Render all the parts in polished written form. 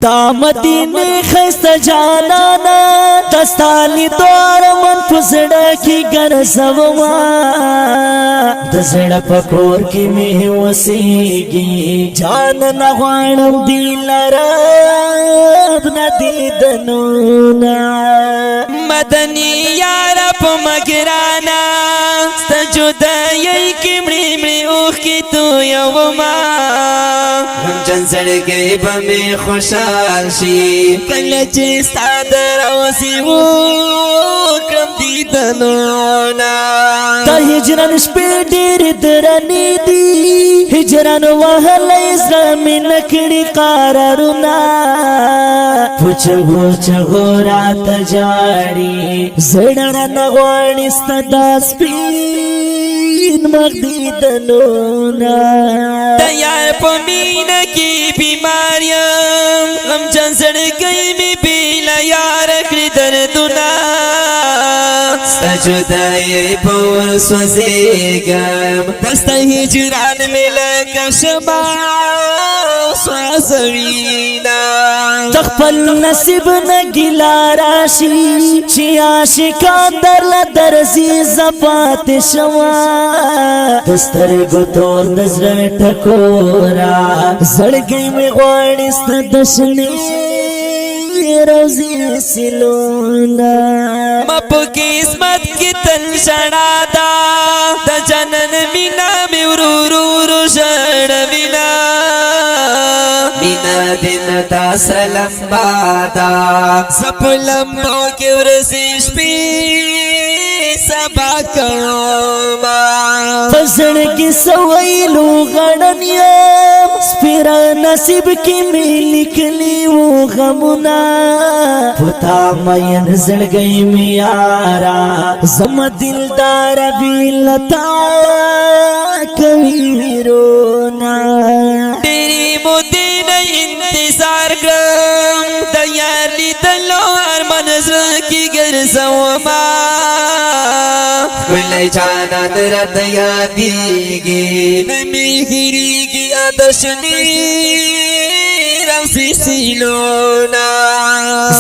دا مدینه خسته جانانا دستالی دوار من پسڑا کی گرزوما دزڑا پکور کی میں وسیگی جان نغوانم دیل رب ندیدنونا مدنی یارا پا مگرانا سجدائی کی مری مری اوخ کی تو یوما جن زړګي به مې خوشحال شي کله چې ستا د روزي وکړم دیدنونه د هجران شپې ډېرې درنې دي هجران وهلی زړه مې نه کړي قرارونه پوچغو چغو راته جاړي زړه نه غواړي ستا دا سپین مخ دیدنونه د یار په مینه کې بیمار یم غمجن زړګی مې بېله یاره کړي دردونه ستا جدایۍ په ور سوځېږم د ستا هجران مې لکه شمع سوځوینه د خپل نصیب نه ګیله راشي چې عاشقان درله درځي زه پاتې شمه د سترګو تور د زړه ټکوره زړګی مې غواړي ستا د شنې روزي سیلونه ما په قسمت کې تل ژړا ده د جنن مینا مې ورو ورو ژړوینه مینا دین تا سلام بادا زه په لمبو کې ورځې شپې سبا کومه په زړګي سویلو غړن یم سپیره نصیب کې مې لیکلي وو غمونه پتا مین زړګی مې یارا زما دلدار بیلتا کوي ویرونا ډېرې مودې نه انتظار کړم د یار لیدلو ارمان زړه کې ګرځومه ښکلی جانان راته یادېږي نه مې هېرېږي د شنې روزي سیلونه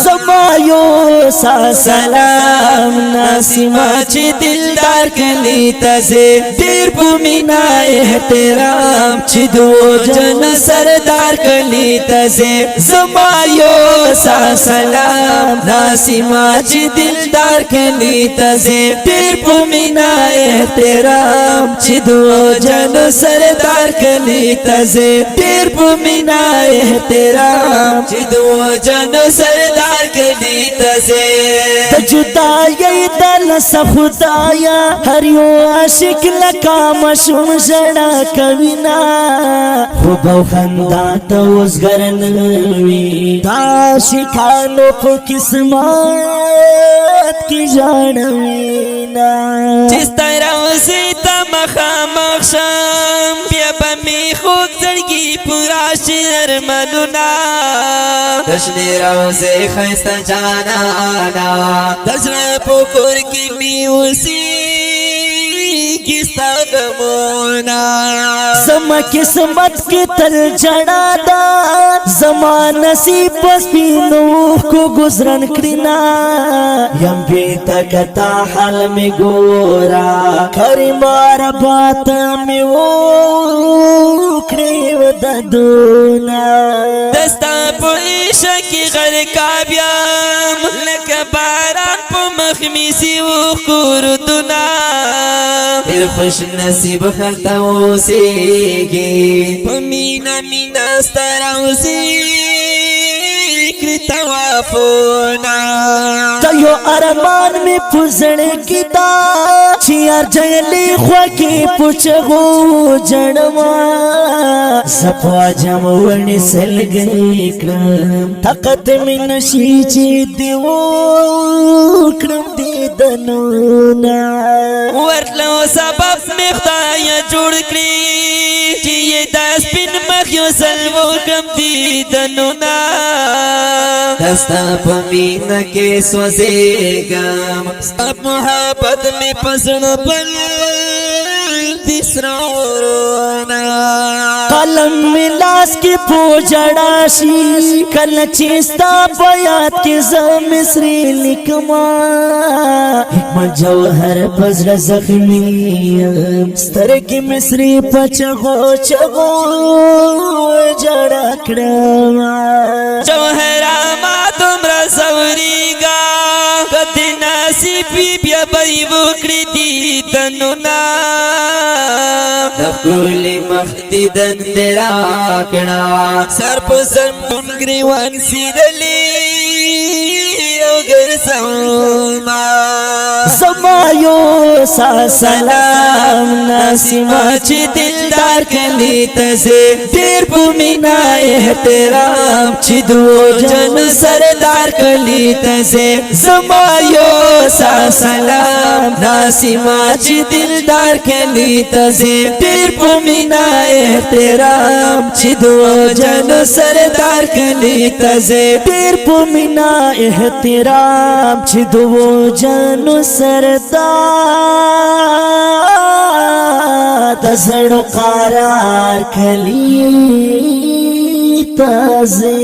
زما یو سا سلام ناسیما چې دلدار کلی ته زه ډېر په مینا احترام چې دو جن سردار کلی ته زه زما یو سا سلام ناسیما چې دلدار کلی ته زه ډېر په مینا احترام چې دو جن سردار کلی ته زه ډېر په مینا احترام چې دو جن سردار کلی ته زه د جدایۍ دل خدایا هر یو عاشق لکه مشوم ژړا کوینا خوب او خندا ته اوسګر نه وي د عاشقانو په قسمت کې ژړوینا چې ستا روزي ته مخامخ شم بیا به مې خوږ زړګي پوره شي ارمانونه د شنې روضې ښایسته جانانا د زړه په کور کې مې اوسېږي ستا غمونه زما قسمت کې تل جړا ده زما نصیب په سپینو کو گزرن کړینا یم بې تکتا حال می ګورا کریمار بات می وکړې وددونا دستا په عشق کې غرقاب یم لکه باران په مخ مې سي وښکوردونه ډېر خوش نصیب هلته اوسېږي په مینا مینا ستا روزي کړي طوافونه دا یو ارمان می پوزړ کی دا چې ارجلی خوږی پوچغو جړما صفا جام ونی سلګی کړم طاقت می نشي چې دیو کړم دیدنونا ورتلو سبب می خدای جوړ کړی چې یې د سپین مخ یو ځل وکړم دیدنونه دستا په مینه کې سوځېږم ستا محبت می پسړ بل دسرا ورونه कलम मिलास की पूजड़ाशी कल चेस्ता बयात के मिसरी लिखमा हिकमत जौहर पजर जख्मी स्तर की मिसरी पचगो चगो जड़ा कडमा जौहरा मा तुमरा सवरीगा कति नसीबी बिया बई बुकड़ी दी तनुना तकुली मख्तिदन तेरा कड़ा सर पसंद ग्रीवान सिरली ओगर समा समायो सा सलाम नसीमा ची दिलदार कलीत से देर पुमिना एहतराम ची दो जन सरदार कलीत से समायो सा सलाम नसीमा ची दिलदार कलीत से देर पुमिना एहतराम ची दो जन सरदार कलीत से तेर पुमिना एहतराम छिदवो जनु सरदा तजड़ करार खली तजे